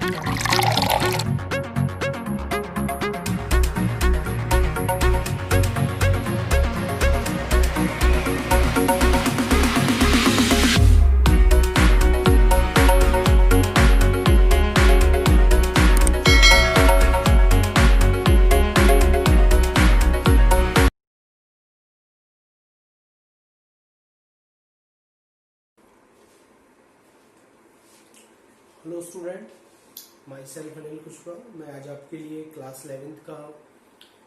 Hello student, my self Anil Kushwaha. मैं आज आपके लिए क्लास 11th का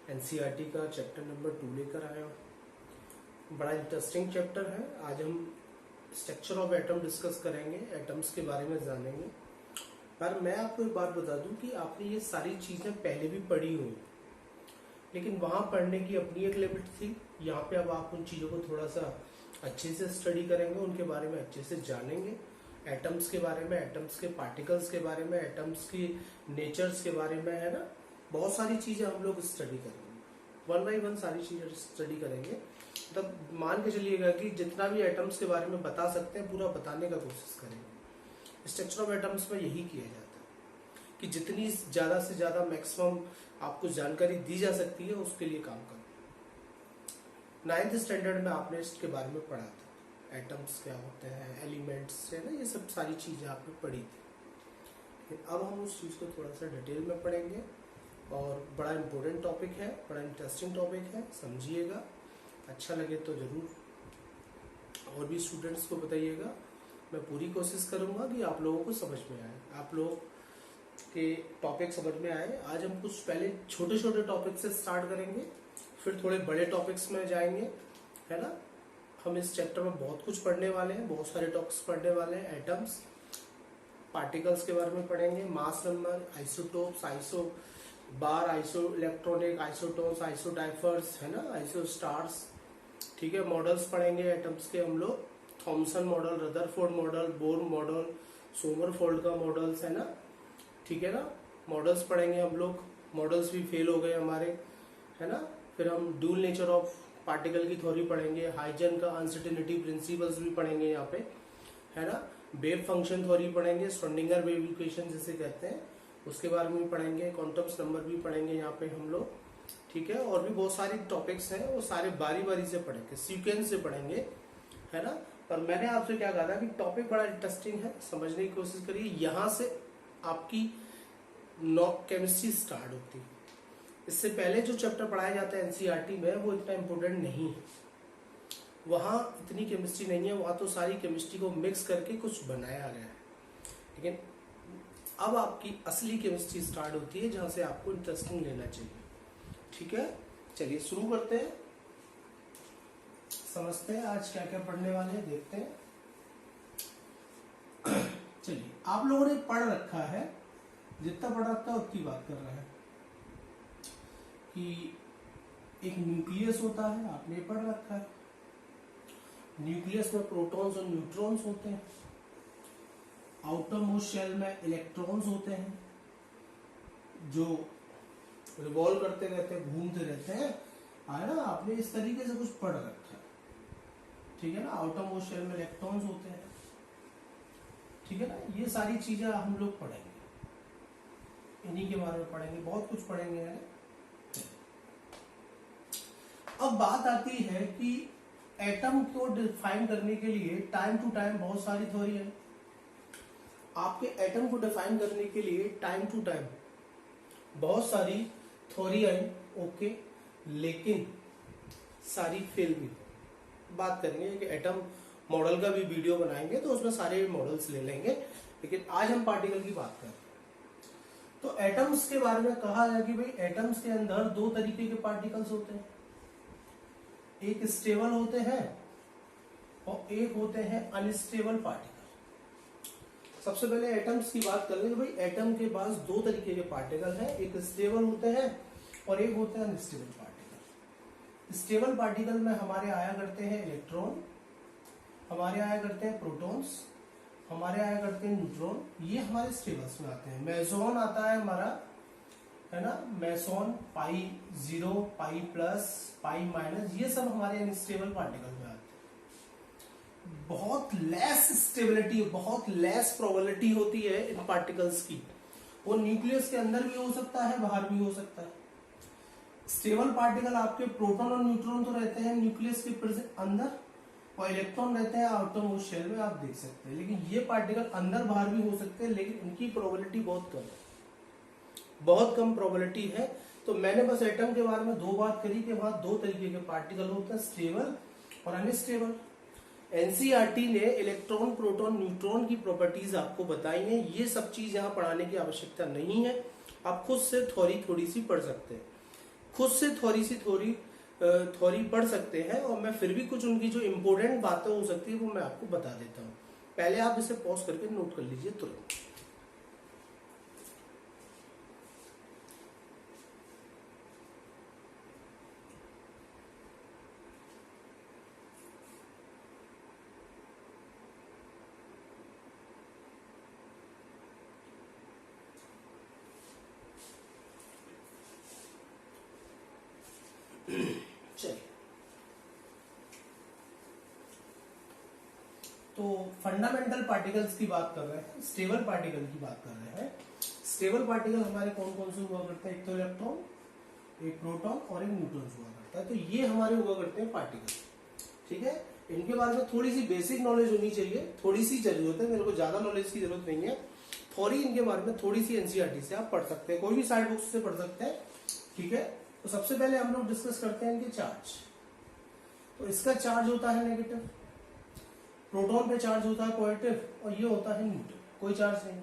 एनसीईआरटी का चैप्टर नंबर 2 लेकर आया हूँ। बड़ा इंटरेस्टिंग चैप्टर है। आज हम स्ट्रक्चर ऑफ एटम डिस्कस करेंगे, एटम्स के बारे में जानेंगे। पर मैं आपको एक बात बता दूं कि आपने ये सारी चीज़ें पहले भी पढ़ी हुई, लेकिन वहाँ पढ़ने की अपनी एक लिमिट थी। यहाँ पे अब आप उन चीज़ों को थोड़ा सा अच्छे से स्टडी करेंगे, उनके बारे में अच्छे से जानेंगे। एटम्स के बारे में, एटम्स के पार्टिकल्स के बारे में, एटम्स की नेचर्स के बारे में, है ना, बहुत सारी चीजें हम लोग स्टडी करेंगे। 1 बाय 1 सारी चीजें स्टडी करेंगे। तब मान के चलिएगा कि जितना भी एटम्स के बारे में बता सकते हैं पूरा बताने का कोशिश करेंगे। स्ट्रक्चर ऑफ एटम्स में यही किया जाता है कि जितनी ज्यादा से ज्यादा मैक्सिमम आपको जानकारी दी जा सकती है उसके लिए काम करें। 9th स्टैंडर्ड में आपने इसके बारे में पढ़ा था, एटम्स क्या होते हैं, एलिमेंट्स है ना, ये सब सारी चीजें आपने पढ़ी थी। अब हम उस चीज को थोड़ा सा डिटेल में पढ़ेंगे और बड़ा इंपॉर्टेंट टॉपिक है, बड़ा इंटरेस्टिंग टॉपिक है, समझिएगा। अच्छा लगे तो जरूर और भी स्टूडेंट्स को बताइएगा। मैं पूरी कोशिश करूंगा कि आप लोगों को समझ में आए, आप लोग के टॉपिक समझ में आए। आज हम कुछ पहले छोटे छोटे टॉपिक से स्टार्ट करेंगे, फिर थोड़े बड़े टॉपिक्स में जाएंगे, है ना। हम इस चैप्टर में बहुत कुछ पढ़ने वाले हैं, बहुत सारे टॉपिक्स पढ़ने वाले हैं। एटम्स, पार्टिकल्स के बारे में पढ़ेंगे, मास नंबर, आइसोटोप्स, आइसो बार, आइसो इलेक्ट्रॉनिक, आइसोटोन्स, आइसोडाइफर्स, है ना, आइसो स्टार्स, ठीक है। मॉडल्स पढ़ेंगे एटम्स के हम लोग, Thompson model, Rutherford model, Bohr model, Sommerfeld का मॉडल्स, है ना, ठीक है ना। मॉडल्स पढ़ेंगे हम लोग, मॉडल्स भी फेल हो गए हमारे, है ना। फिर हम ड्यूल नेचर ऑफ पार्टिकल की थ्योरी पढ़ेंगे, हाइजन का अनसर्टेनिटी प्रिंसिपल्स भी पढ़ेंगे यहाँ पे, है ना। वेव फंक्शन थ्योरी पढ़ेंगे, श्रोडिंगर वेव इक्वेशन जिसे कहते हैं, उसके बारे में भी पढ़ेंगे। क्वांटम्स नंबर भी पढ़ेंगे यहाँ पे हम लोग, ठीक है। और भी बहुत सारे टॉपिक्स हैं, वो सारे बारी बारी से पढ़ेंगे, सीक्वेंस से पढ़ेंगे, है ना। पर मैंने आपसे क्या कहा था कि टॉपिक बड़ा इंटरेस्टिंग है, समझने की कोशिश करिए। यहाँ से आपकी केमिस्ट्री स्टार्ट होती है। इससे पहले जो चैप्टर पढ़ाया जाता है एनसीईआरटी में वो इतना इम्पोर्टेंट नहीं है, वहाँ इतनी केमिस्ट्री नहीं है, वहाँ तो सारी केमिस्ट्री को मिक्स करके कुछ बनाया गया है। लेकिन अब आपकी असली केमिस्ट्री स्टार्ट होती है, जहाँ से आपको इंटरेस्टिंग लेना चाहिए, ठीक है। चलिए शुरू करते हैं, समझते हैं आज क्या क्या पढ़ने वाले हैं, देखते हैं। चलिए, आप लोगों ने पढ़ रखा है, जितना पढ़ रखा है उतनी बात कर रहा है कि एक न्यूक्लियस होता है, आपने पढ़ रखा है। न्यूक्लियस में प्रोटॉन्स और न्यूट्रॉन्स होते हैं, आउटर मोस्ट शेल में इलेक्ट्रॉन्स होते हैं जो रिवॉल्व करते रहते हैं, घूमते रहते हैं, है ना। आपने इस तरीके से कुछ पढ़ रखा है, ठीक है ना। आउटर मोस्ट शेल में इलेक्ट्रॉन्स होते हैं, ठीक है ना। ये सारी चीजें हम लोग पढ़ेंगे, इन्हीं के बारे में पढ़ेंगे, बहुत कुछ पढ़ेंगे, है ना। अब बात आती है कि एटम को डिफाइन करने के लिए टाइम टू टाइम बहुत सारी थ्योरी है। आपके एटम को डिफाइन करने के लिए टाइम टू टाइम बहुत सारी थ्योरी आई, ओके, लेकिन सारी फेल भी। बात करेंगे कि एटम मॉडल का भी वीडियो बनाएंगे तो उसमें सारे मॉडल्स ले लेंगे, लेकिन आज हम पार्टिकल की बात करें। तो एटम्स के बारे में कहा है कि भाई एटम्स के अंदर 2 तरीके के पार्टिकल्स होते हैं, एक स्टेबल होते हैं और एक होते हैं अनस्टेबल पार्टिकल। सबसे पहले एटम्स की बात कर लेंगे। भाई एटम के पास 2 तरीके के पार्टिकल हैं, एक स्टेबल होते हैं और एक होते हैं अनस्टेबल पार्टिकल। स्टेबल पार्टिकल में हमारे आया करते हैं इलेक्ट्रॉन, हमारे आया करते हैं प्रोटॉन्स, हमारे आया करते हैं न्यूट्रॉन, ये हमारे स्टेबल्स में आते हैं। मेसोन आता है हमारा, है ना, मेसोन, पाई 0, पाई प्लस, पाई माइनस, ये सब हमारे अनस्टेबल पार्टिकल में आते हैं। बहुत लेस स्टेबिलिटी, बहुत लेस प्रोबेबिलिटी होती है इन पार्टिकल्स की, वो न्यूक्लियस के अंदर भी हो सकता है, बाहर भी हो सकता है। स्टेबल पार्टिकल आपके प्रोटॉन और न्यूट्रॉन तो रहते हैं न्यूक्लियस के अंदर, और इलेक्ट्रॉन रहते हैं आउटरमोस्ट शेल में, आप देख सकते हैं। लेकिन ये पार्टिकल अंदर बाहर भी हो सकते हैं, लेकिन इनकी प्रोबेबिलिटी बहुत कम है, बहुत कम प्रोबेबिलिटी है। तो मैंने बस एटम के बारे में दो बात करी कि वहां दो तरीके के पार्टिकल होते हैं, स्टेबल और अनस्टेबल। एनसीईआरटी ने इलेक्ट्रॉन, प्रोटॉन, न्यूट्रॉन की प्रॉपर्टीज आपको बताई हैं। ये सब चीज यहाँ पढ़ाने की आवश्यकता नहीं है, आप खुद से थोड़ी सी पढ़ सकते हैं, खुद से थोड़ी पढ़ सकते हैं। और मैं फिर भी कुछ उनकी जो इंपॉर्टेंट बातें हो सकती है वो मैं आपको बता देता हूँ। पहले आप इसे पॉज करके नोट कर लीजिए तुरंत। चलिए, तो फंडामेंटल पार्टिकल्स की बात कर रहे हैं, स्टेबल पार्टिकल की बात कर रहे हैं। स्टेबल पार्टिकल हमारे कौन कौन से हुआ करते हैं? एक तो इलेक्ट्रॉन, एक प्रोटॉन और एक न्यूट्रॉन हुआ करता है। तो ये हमारे हुआ करते हैं पार्टिकल, ठीक है। इनके बारे में थोड़ी सी बेसिक नॉलेज होनी चाहिए, थोड़ी सी जरूरत है, मेरे को ज्यादा नॉलेज की जरूरत नहीं है। थोड़ी इनके बारे में थोड़ी सी एनसीईआरटी से आप पढ़ सकते हैं, कोई भी साइड बुक से पढ़ सकते हैं, ठीक है। तो सबसे पहले हम लोग डिस्कस करते हैं इनके चार्ज। तो इसका चार्ज होता है नेगेटिव, प्रोटॉन पे चार्ज होता है पॉजिटिव, और ये होता है न्यूट्रल, कोई चार्ज नहीं।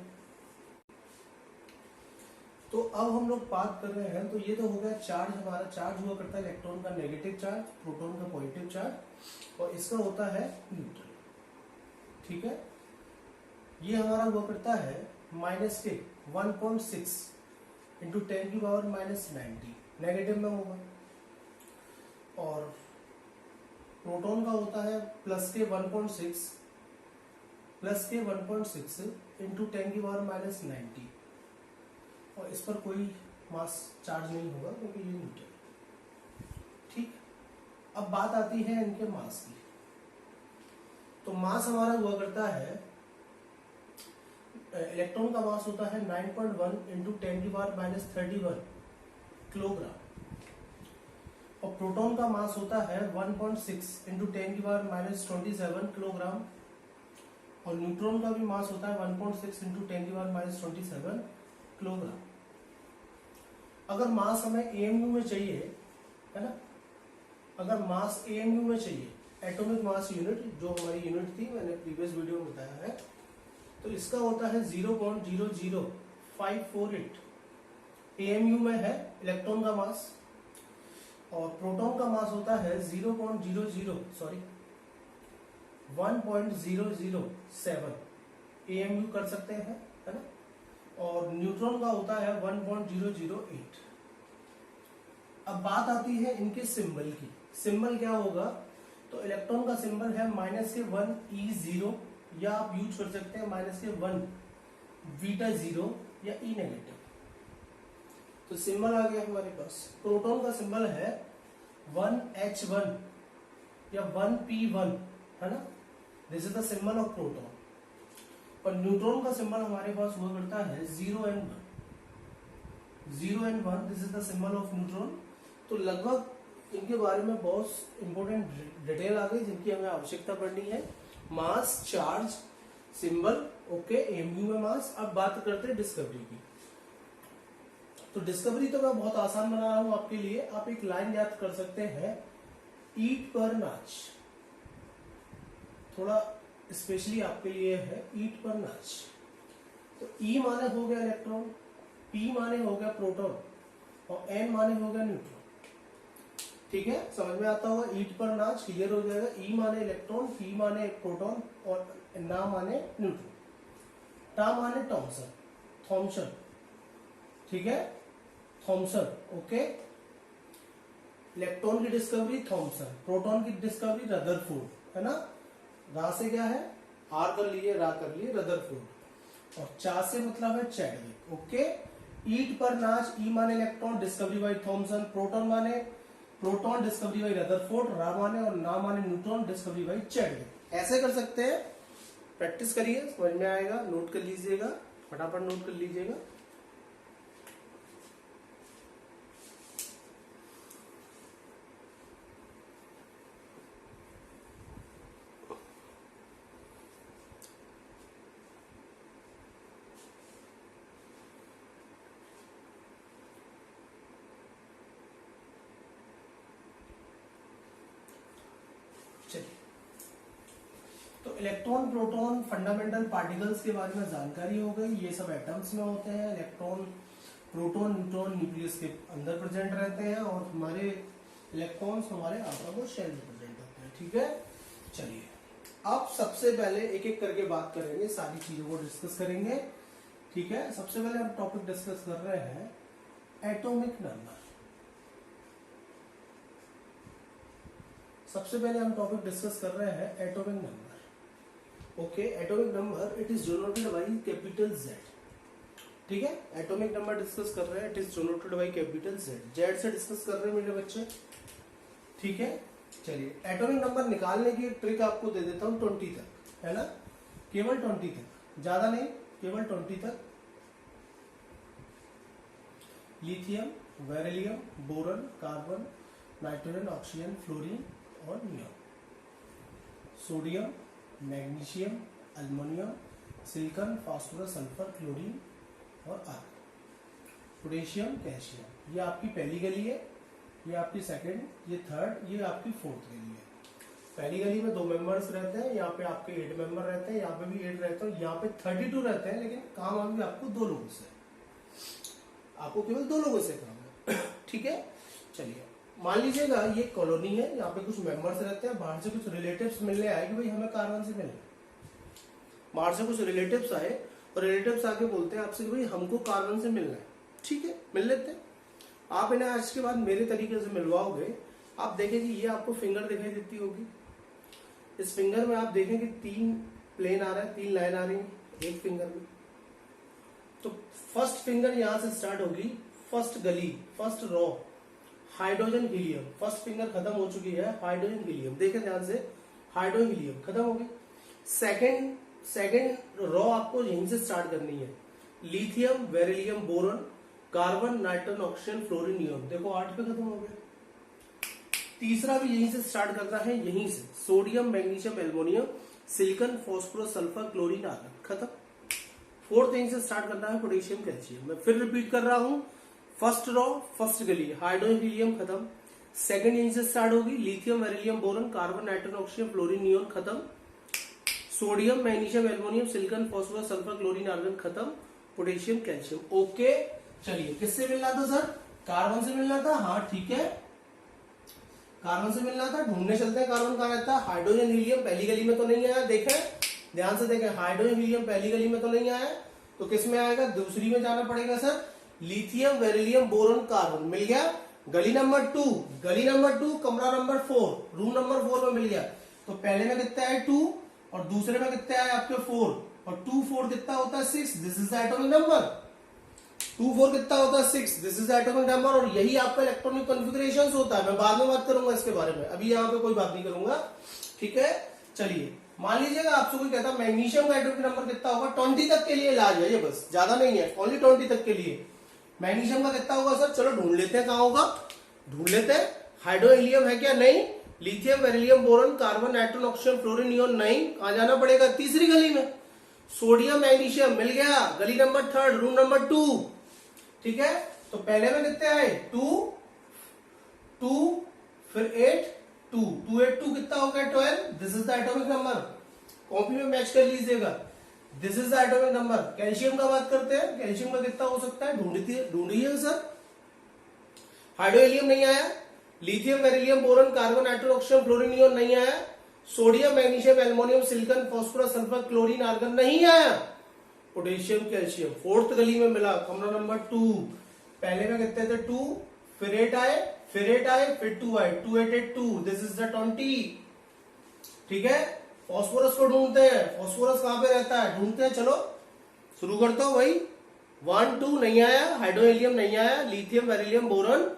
तो अब हम लोग बात कर रहे हैं, तो ये तो हो गया चार्ज, हमारा चार्ज हुआ करता है इलेक्ट्रॉन का नेगेटिव चार्ज, प्रोटॉन का पॉजिटिव चार्ज, और इसका होता है न्यूट्रल, ठीक है। ये हमारा हुआ करता है -1.6 इंटू 10⁻⁻90, नेगेटिव में होगा। और प्रोटॉन का होता है +1.6 इंटू 10⁻⁻90, और इस पर कोई मास चार्ज नहीं होगा क्योंकि ये न्यूट्रल, ठीक। अब बात आती है इनके मास की। तो मास हमारा हुआ करता है, इलेक्ट्रॉन का मास होता है 9.1 इंटू 10⁻31 किलोग्राम, और प्रोटॉन का मास होता है 1.6 इंटू 10⁻27 किलोग्राम, और न्यूट्रॉन का भी मास होता है 1.6 इंटू 10⁻27 किलोग्राम। अगर मास हमें एएमयू में चाहिए, है ना, अगर मास एएमयू में चाहिए, एटॉमिक मास यूनिट, जो हमारी यूनिट थी, मैंने प्रीवियस वीडियो में बताया है, तो इसका होता है 0.00548 एएमयू में है इलेक्ट्रॉन का मास, और प्रोटॉन का मास होता है 1.007 एएमयू कर सकते हैं, है ना, और न्यूट्रॉन का होता है 1.008। अब बात आती है इनके सिंबल की। सिंबल क्या होगा? तो इलेक्ट्रॉन का सिंबल है -1 E0, या आप यूज कर सकते हैं -1 बीटा 0 या E नेगेटिव। तो सिंबल आ गया हमारे पास। प्रोटॉन का सिंबल है 1H1 या 1P1, है ना, this is the symbol of proton. और न्यूट्रॉन का सिंबल हमारे पास हुआ करता है 0 and 1, this is the symbol of neutron. तो लगभग इनके बारे में बहुत इंपॉर्टेंट डिटेल आ गई जिनकी हमें आवश्यकता पड़नी है। मास, चार्ज, सिंबल, ओके, एमयू में मास। अब बात करते हैं डिस्कवरी की। तो डिस्कवरी तो मैं बहुत आसान बना रहा हूं आपके लिए। आप एक लाइन याद कर सकते हैं, ईट पर नाच, थोड़ा स्पेशली आपके लिए है, ईट पर नाच। तो ई माने हो गया इलेक्ट्रॉन, पी माने हो गया प्रोटॉन, और एन माने हो गया न्यूट्रॉन, ठीक है, समझ में आता होगा। ईट पर नाच क्लियर हो जाएगा। ई माने इलेक्ट्रॉन, पी माने प्रोटॉन, और ना माने न्यूट्रॉन, टा माने थॉमसन, ठीक है, थॉमसन, ओके। इलेक्ट्रॉन की डिस्कवरी थॉमसन, प्रोटॉन की डिस्कवरी रदरफोर्ड, है ना, रा से क्या है, आर कर लिए, रा कर लिए, रदरफोर्ड, और चा से मतलब है चैडविक, ओके। ईट पर नाच, ई माने electron, discovery by Thomson, proton discovery by Rutherford, रा माने और ना माने न्यूट्रॉन, डिस्कवरी बाय चैडविक। ऐसे कर सकते हैं, प्रैक्टिस करिए, समझ में आएगा, नोट कर लीजिएगा, फटाफट नोट कर लीजिएगा। इलेक्ट्रॉन प्रोटॉन फंडामेंटल पार्टिकल्स के बारे में जानकारी हो गई। ये सब एटम्स में होते हैं। इलेक्ट्रॉन प्रोटॉन न्यूट्रॉन न्यूक्लियस के अंदर प्रेजेंट रहते हैं और हमारे इलेक्ट्रॉन्स हमारे आउटरमोस्ट शेल में प्रेजेंट होते हैं। ठीक है, चलिए अब सबसे पहले एक एक करके बात करेंगे, सारी चीजों को डिस्कस करेंगे। ठीक है, सबसे पहले हम टॉपिक डिस्कस कर रहे हैं एटॉमिक नंबर। सबसे पहले हम टॉपिक डिस्कस कर रहे हैं atomic number. Okay, atomic number it is denoted by capital Z. ठीक है, एटॉमिक नंबर डिस्कस कर रहे हैं, it is denoted by capital Z. Z से डिस्कस कर रहे हैं मेरे बच्चे। ठीक है, चलिए एटॉमिक नंबर निकालने की एक ट्रिक आपको दे देता हूं 20 तक, है ना, केवल 20 तक, ज्यादा नहीं, केवल 20 तक। Lithium, beryllium, boron, carbon, nitrogen, oxygen, fluorine और neon. Sodium, magnesium, aluminium, silicon, phosphorus, sulphur, chlorine और आर्गन। Potassium, calcium. ये आपकी पहली गली है, ये आपकी सेकंड, ये थर्ड, ये आपकी फोर्थ गली है। पहली गली में 2 मेंबर्स रहते हैं, यहाँ पे आपके 8 मेंबर रहते हैं, यहाँ पे भी 8 रहते हैं, यहाँ पे 32 रहते हैं, लेकिन काम अभी आपको 2 लोगों से, आपको केवल 2 लोगों से काम है। ठीक है, चलिए मान लीजिएगा ये कॉलोनी है, यहाँ पे कुछ मेंबर्स रहते हैं, बाहर से कुछ रिलेटिव्स मिलने आए कि भाई हमें कार्बन से मिलना है। बाहर से कुछ रिलेटिव्स आए और रिलेटिव्स आके बोलते हैं आपसे कि भाई हमको कार्बन से मिलना है। ठीक है, मिल लेते हैं। आप इन्हें आज के बाद मेरे तरीके से मिलवाओगे, आप देखेंगे ये आपको फिंगर दिखाई देती होगी। इस फिंगर में आप देखेंगे 3 प्लेन आ रहा है, 3 लाइन आ रही है एक फिंगर में। तो फर्स्ट फिंगर यहां से स्टार्ट होगी, फर्स्ट गली, first row, hydrogen helium. First finger खत्म हो चुकी है, हाइड्रोजन हीलियम, देखें ध्यान से, हाइड्रोजन हीलियम खत्म हो गई। सेकंड रो आपको यहीं से स्टार्ट करनी है, lithium, beryllium, boron, carbon, nitrogen, oxygen, fluorine, neon. देखो 8 पे खत्म हो गया। तीसरा भी यहीं से स्टार्ट करना है, यहीं से, sodium, magnesium, aluminium, silicon, phosphorus, sulphur, chlorine, argon, खत्म। फोर्थ यहीं से स्टार्ट करना है, पोटेशियम, कैल्शियम। मैं फिर रिपीट कर रहा हूं, फर्स्ट रो, फर्स्ट गली, हाइड्रोजन हीलियम खत्म। सेकंड यहीं से स्टार्ट होगी, lithium, beryllium, boron, carbon, nitrogen, oxygen, fluorine, neon, खत्म। Sodium, magnesium, aluminium, silicon, phosphorus, sulphur, chlorine, argon, खत्म। Potassium, calcium. ओके, चलिए किससे मिलना था सर? कार्बन से मिलना था। हाँ ठीक है, कार्बन से मिलना था। ढूंढने चलते हैं कार्बन कहाँ रहता है। हाइड्रोजन हीलियम पहली गली में तो नहीं आया, देखें ध्यान से देखें, हाइड्रोजन हीलियम पहली गली में तो नहीं आया, तो किस में आएगा? दूसरी में जाना पड़ेगा sir. Lithium, beryllium, boron, carbon मिल गया। गली नंबर 2, गली नंबर 2, कमरा नंबर 4, रूम नंबर 4 में मिल गया। तो पहले में कितना है 2 और दूसरे में कितना है आपके 4, और 2 4 कितना होता है 6। This is the atomic number. 2 4 कितना होता है 6। This is the atomic number. और यही आपका इलेक्ट्रॉनिक कॉन्फ़िगरेशन होता है। मैं बाद में बात करूंगा इसके बारे में, अभी यहाँ पे कोई बात नहीं करूंगा। ठीक है, चलिए मान लीजिएगा आपसे कोई कहता है मैग्नीशियम का एटॉमिक नंबर कितना होगा, 20 तक के लिए इलाज है ये, बस ज्यादा नहीं है, ओनली 20 तक के लिए। मैग्नीशियम का कितना होगा सर? चलो ढूंढ लेते हैं कहां होगा, ढूंढ लेते हैं। हाइड्रोहीलियम है क्या? नहीं। Lithium, beryllium, boron, carbon, nitrogen, oxygen, fluorine, neon, नहीं। कहां जाना पड़ेगा? तीसरी गली में। सोडियम, मैग्नीशियम मिल गया, गली नंबर 3, रूम नंबर 2। ठीक है, तो पहले में कितने आए 2 2, फिर 8 2 2 8 2 कितना हो गया 12। This is the atomic number. Copy में मैच कर लीजिएगा, this is the atomic number. Calcium का बात करते हैं, कैल्शियम का कितना हो सकता है? ढूंढिए सर। हाइड्रोहीलियम नहीं आया, lithium, beryllium, boron, carbon, nitrogen, oxygen, fluorine, neon नहीं आया। Sodium, magnesium, aluminium, silicon, phosphorus, sulphur, chlorine, argon नहीं आया। पोटेशियम, कैल्शियम फोर्थ गली में मिला, कमरा नंबर 2। पहले में कितने थे 2, फिर 8 आए, फिर 8 आए, फिर 2 आए, 2 8 8 2। This is the 20। ठीक है, फास्फोरस को ढूंढते हैं। फास्फोरस कहां पे रहता है? ढूंढते हैं, चलो शुरू करता हूं भाई। 1 2 नहीं आया, हाइड्रोहीलियम नहीं आया, lithium, beryllium, boron,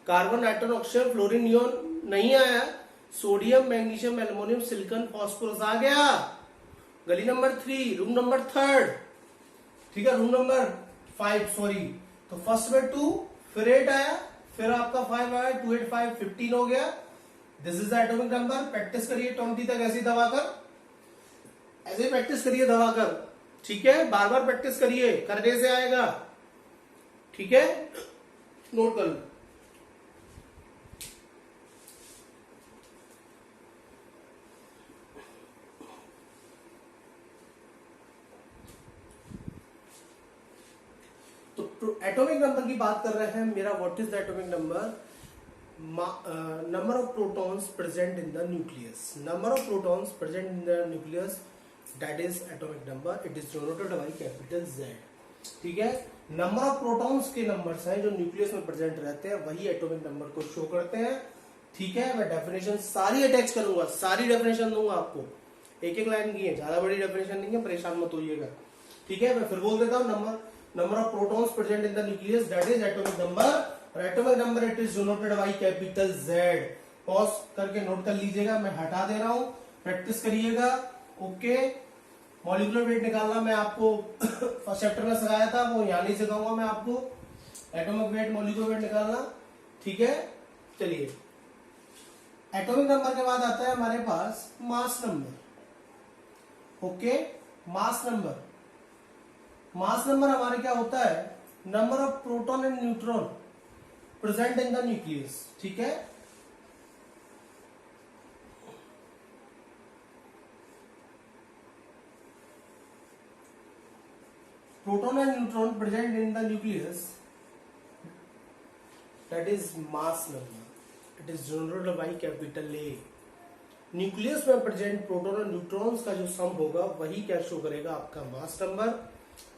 carbon, nitrogen, oxygen, fluorine, neon नहीं आया। Sodium, magnesium, aluminium, silicon, phosphorus आ गया। गली नंबर 3, रूम नंबर 3। ठीक है, रूम नंबर 5 सॉरी। तो फर्स्ट में 2, फिर 8 आया, फिर आपका 5 आया, 2 8 5 15 हो गया। This is the atomic number. Practice करिए 20 तक ऐसे ही दबाकर, ऐसे ही प्रैक्टिस करिए दबाकर। ठीक है, बार बार प्रैक्टिस करिए, करने से आएगा। ठीक है, नोट कर लो। तो एटॉमिक नंबर की बात कर रहे हैं मेरा। What is the atomic number? Number of protons present in the nucleus. Number of protons present in the nucleus, that is atomic number. It is denoted by capital Z। ठीक है, number of protons के numbers हैं जो nucleus में present रहते हैं, वही atomic number को शो करते हैं। ठीक है, मैं डेफिनेशन सारी अटैच करूंगा, सारी डेफिनेशन दूंगा आपको, एक एक लाइन की है, ज्यादा बड़ी डेफिनेशन नहीं है, परेशान मत होइएगा। ठीक है, मैं फिर बोल देता हूँ, number of protons present in the nucleus, that is atomic number. और atomic number it is denoted by capital Z। Pause करके नोट कर लीजिएगा, मैं हटा दे रहा हूं, प्रैक्टिस करिएगा। ओके, मॉलिक्यूलर वेट निकालना मैं आपको फर्स्ट चैप्टर में सिखाया था, वो यहाँ नहीं सिखाऊंगा मैं आपको, एटॉमिक वेट, मॉलिक्यूलर वेट निकालना। ठीक है, चलिए, एटॉमिक नंबर के बाद आता है हमारे पास mass number. Okay, mass number, mass number हमारे क्या होता है? Number of proton and neutron present in the nucleus. ठीक है, proton and neutron present in the nucleus, that is mass number. It is denoted by capital A। Nucleus में present proton और neutrons का जो सम होगा वही क्या शो करेगा? आपका मास नंबर।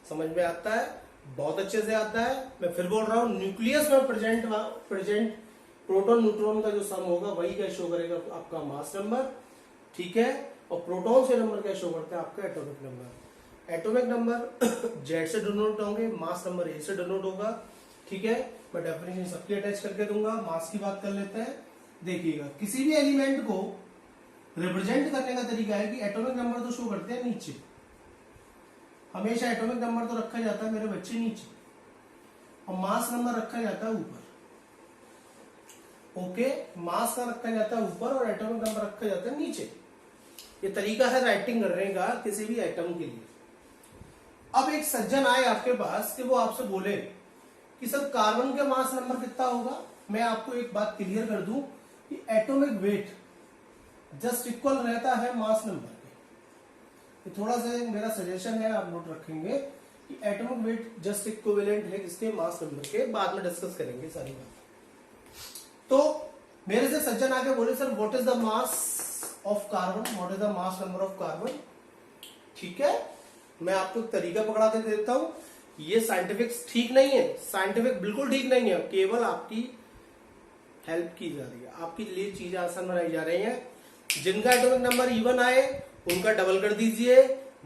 समझ में आता है? बहुत अच्छे से आता है। मैं फिर बोल रहा हूं, न्यूक्लियस में प्रेजेंट प्रोटॉन न्यूट्रॉन का जो सम होगा वही क्या शो करेगा? आपका मास नंबर। ठीक है, और प्रोटॉन से नंबर क्या शो करता है? आपका atomic number. Atomic number Z से डिनोट होंगे, मास नंबर A से डिनोट होगा। ठीक है, मैं डेफिनेशन सबकी अटैच करके दूंगा। मास की बात कर लेते हैं। देखिएगा, किसी भी एलिमेंट को रिप्रेजेंट करने का तरीका है कि एटॉमिक नंबर तो शो करते हैं नीचे, हमेशा एटॉमिक नंबर तो रखा जाता है मेरे बच्चे नीचे, और मास नंबर रखा जाता है ऊपर। ओके, मास का रखा जाता है ऊपर और एटॉमिक नंबर रखा जाता है नीचे। ये तरीका है राइटिंग करने का किसी भी एटम के लिए। अब एक सज्जन आए आपके पास कि वो आपसे बोले कि सर कार्बन के मास नंबर कितना होगा? मैं आपको एक बात क्लियर कर दूं कि एटॉमिक वेट जस्ट इक्वल रहता है मास नंबर के। थोड़ा सा मेरा सजेशन है, आप नोट रखेंगे कि एटॉमिक वेट जस्ट इक्विवेलेंट है इसके मास नंबर के। बाद में डिस्कस करेंगे सारी बात। तो मेरे से सज्जन आके बोले sir what is the mass of carbon, what is the mass number of carbon. ठीक है, मैं आपको तरीका पकड़ा के देता हूं। ये साइंटिफिक ठीक नहीं है, साइंटिफिक बिल्कुल ठीक नहीं है, केवल आपकी हेल्प की जा रही है, आपके लिए चीजें आसान बनाई जा रही हैं। जिनका एटॉमिक नंबर इवन आए उनका डबल कर दीजिए,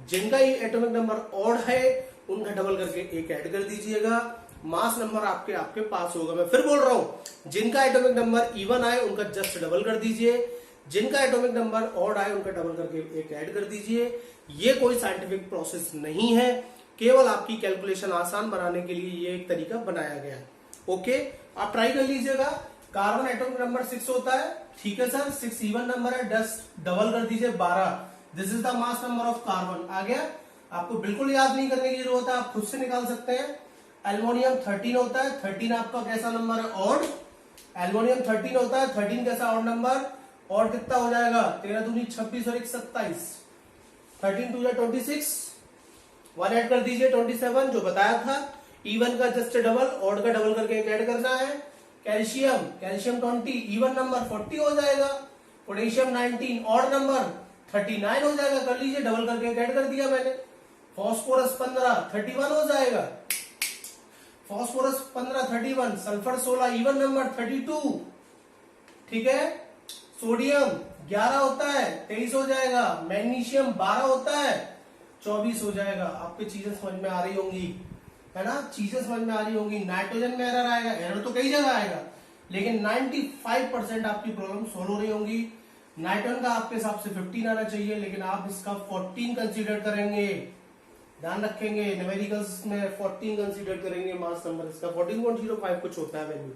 जिनका एटॉमिक नंबर ऑड है उनका डबल करके एक ऐड कर दीजिएगा। मास नंबर आपके आपके पास होगा। मैं फिर बोल रहा हूं, जिनका एटॉमिक नंबर इवन आए उनका जस्ट डबल कर दीजिए, जिनका एटॉमिक नंबर ऑड आए उनका डबल करके एक ऐड कर दीजिए। ये कोई साइंटिफिक प्रोसेस नहीं है, केवल आपकी कैलकुलेशन आसान बनाने के लिए ये एक तरीका बनाया गया है। ओके, आप ट्राई कर लीजिएगा। कार्बन एटॉमिक नंबर 6 होता है। ठीक है सर, 6 इवन नंबर है, 10 डबल कर दीजिए 12। This is the mass number of carbon. आ गया? आपको बिल्कुल याद नहीं करने की जरूरत है, आप खुद से निकाल सकते हैं। एल्युमिनियम 13 होता है। 13 आपका कैसा नंबर है? ऑड। एल्युमिनियम 13 होता है। 13 कैसा ऑड नंबर? और कितना हो जाएगा? 13 दूनी 26 और 1 27। 13 टू 26, 1 ऐड कर दीजिए 27 जो बताया था। इवन का जस्ट डबल, ऑड का डबल करके एक ऐड करना है। कैल्शियम 20 इवन नंबर 40 हो जाएगा। पोटेशियम 19 ऑड नंबर 39 हो जाएगा। कर लीजिए, डबल करके एक ऐड कर दिया मैंने। फॉस्फोरस 15 31 हो जाएगा। Phosphorus 15 31, sulphur 16 even number 32। ठीक है, सोडियम 11 होता है 23 हो जाएगा। मैग्नीशियम 12 होता है 24 हो जाएगा। आपकी चीजें समझ में आ रही होंगी, है ना? चीजें समझ में आ रही होंगी। नाइट्रोजन में एरर आएगा, एरर तो कई जगह आएगा, लेकिन 95% आपकी प्रॉब्लम सोल्व हो रही होंगी। नाइट्रोजन का आपके हिसाब से 15 आना चाहिए, लेकिन आप इसका 14 कंसीडर करेंगे। ध्यान रखेंगे, न्यूमेरिकल्स में 14 कंसीडर करेंगे मास नंबर इसका। 14.05 कुछ होता है वैल्यू।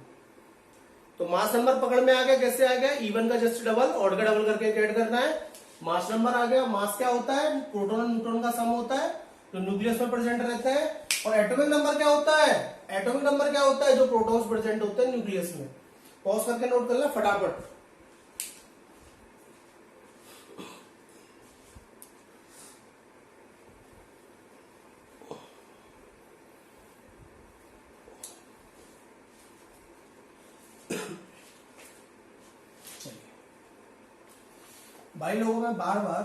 तो मास नंबर पकड़ में आ गया। कैसे आ गया? इवन का जस्ट डबल, ऑड का डबल करके ऐड करना है। मास नंबर आ गया। मास क्या होता है? प्रोटॉन और न्यूट्रॉन का सम होता है जो न्यूक्लियस में प्रेजेंट रहते हैं। और एटॉमिक नंबर क्या होता है? एटॉमिक नंबर क्या होता है? जो प्रोटॉन्स प्रेजेंट होते हैं न्यूक्लियस में। पॉज करके नोट कर लें फटाफट। भाई लोगों में बार बार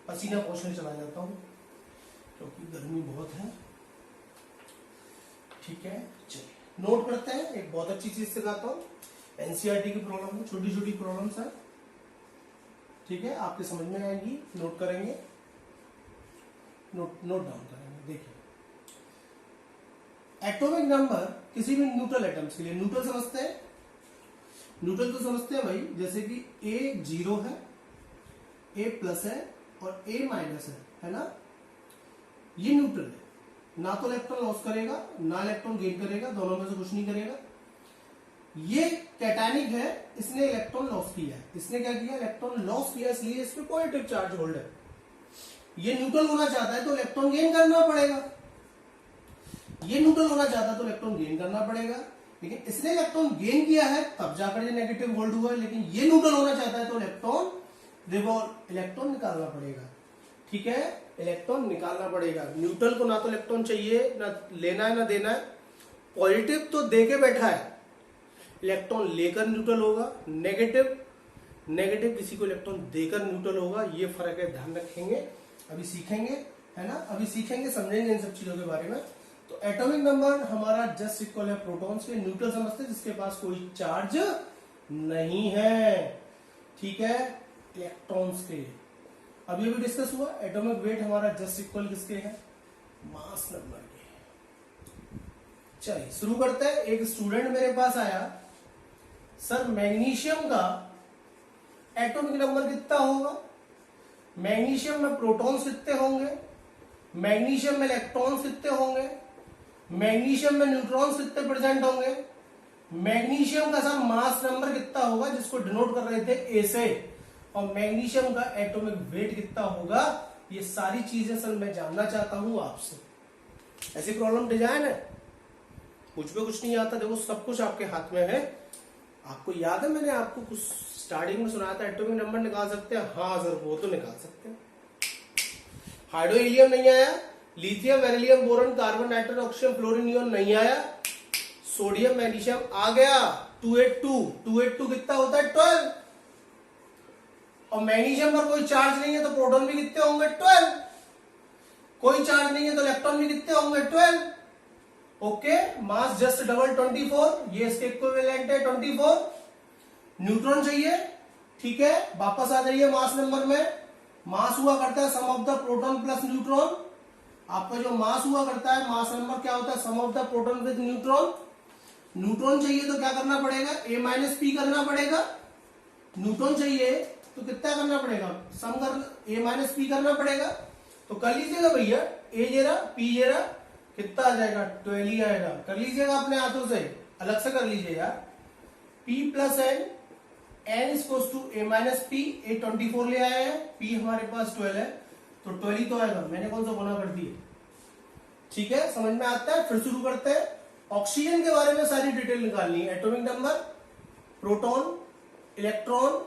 पसीना पोंछने चला जाता हूँ क्योंकि गर्मी बहुत है। ठीक है, चलिए नोट करते हैं। एक बहुत अच्छी चीज सिखाता हूँ, एनसीईआरटी की प्रॉब्लम है, छोटी छोटी प्रॉब्लम्स है। ठीक है, आपके समझ में आएंगी, नोट करेंगे, नोट डाउन करेंगे। देखिए, एटॉमिक नंबर किसी भी न्यूट्रल एटम्स के लिए, न्यूट्रल समझते हैं, न्यूट्रल तो समझते हैं भाई, जैसे कि A 0 है, A प्लस है और A माइनस है ना, ये न्यूट्रल है। ना तो इलेक्ट्रॉन लॉस करेगा ना इलेक्ट्रॉन गेन करेगा, दोनों में से कुछ नहीं करेगा। ये कैटायनिक है, इसने इलेक्ट्रॉन लॉस किया है। इसने क्या किया, इलेक्ट्रॉन लॉस किया, इसलिए इस पे पॉजिटिव चार्ज होल्ड है। ये न्यूट्रल होना चाहता है तो इलेक्ट्रॉन गेन करना पड़ेगा। ये न्यूट्रल होना चाहता है तो इलेक्ट्रॉन गेन करना पड़ेगा, लेकिन इसने इलेक्ट्रॉन गेन किया है तब जाकर ये नेगेटिव होल्ड हुआ है। लेकिन ये न्यूट्रल होना चाहता है तो इलेक्ट्रॉन निकालना पड़ेगा। ठीक है, इलेक्ट्रॉन निकालना पड़ेगा। न्यूट्रल को ना तो इलेक्ट्रॉन चाहिए, ना लेना है ना देना है। पॉजिटिव तो दे के बैठा है, इलेक्ट्रॉन लेकर न्यूट्रल होगा। नेगेटिव किसी को इलेक्ट्रॉन देकर न्यूट्रल होगा। ये फर्क है, ध्यान रखेंगे, अभी सीखेंगे, है ना, अभी सीखेंगे, समझेंगे इन सब चीजों के बारे में। तो एटॉमिक नंबर हमारा जस्ट इक्वल है प्रोटॉन्स के। न्यूट्रल समझते हैं जिसके पास कोई चार्ज नहीं है। ठीक है, इलेक्ट्रॉन्स के। अभी अभी डिस्कस हुआ, एटॉमिक वेट हमारा जस्ट इक्वल किसके है, मास नंबर के। चलिए शुरू करते हैं। एक स्टूडेंट मेरे पास आया, सर मैग्नीशियम का एटॉमिक नंबर कितना होगा, मैग्नीशियम में प्रोटॉन्स कितने होंगे, मैग्नीशियम में इलेक्ट्रॉन्स कितने होंगे, मैग्नीशियम में न्यूट्रॉन्स कितने प्रेजेंट होंगे, मैग्नीशियम का सर मास नंबर कितना होगा, जिसको डिनोट कर रहे थे ए से, और मैग्नीशियम का एटॉमिक वेट कितना होगा। ये सारी चीजें सर मैं जानना चाहता हूं आपसे। ऐसी प्रॉब्लम डिजाइन है, कुछ भी कुछ नहीं आता, देखो सब कुछ आपके हाथ में है। आपको याद है मैंने आपको कुछ स्टार्टिंग में सुनाया था, एटॉमिक नंबर निकाल सकते हैं। हाँ सर वो तो निकाल सकते हैं। हाइड्रोहीलियम नहीं आया, lithium, beryllium, boron, carbon, nitrogen, oxygen, fluorine, neon नहीं आया, सोडियम, मैग्नीशियम आ गया। 282 कितना होता है, 12। और मैग्नीशियम पर कोई चार्ज नहीं है तो प्रोटॉन भी कितने होंगे, 12। कोई चार्ज नहीं है तो इलेक्ट्रॉन भी कितने होंगे, 12। ओके, मास जस्ट डबल 24, ये इसके इक्विवेलेंट है 24। न्यूट्रॉन चाहिए, ठीक है, वापस आ जाइए मास नंबर में। मास हुआ करता है sum of the proton plus neutron. आपका जो मास हुआ करता है, मास नंबर क्या होता है, sum of the proton with neutron. Neutron चाहिए तो क्या करना पड़ेगा, A माइनस पी करना पड़ेगा। न्यूट्रॉन चाहिए तो कितना करना पड़ेगा, सम कर A माइनस पी करना पड़ेगा। तो कर लीजिएगा भैया, A जेरा P जेरा कितना आ जाएगा, 12 ही आएगा। कर लीजिएगा अपने हाथों से, अलग से कर लीजिएगा। P plus N is to A minus P. A 24 ले आया है, P हमारे पास 12 है, तो 12 ही तो आएगा। मैंने कौन सा गुना कर दिया, ठीक है, समझ में आता है। फिर शुरू करते हैं। ऑक्सीजन के बारे में सारी डिटेल निकालनी है। Atomic number, proton, electron,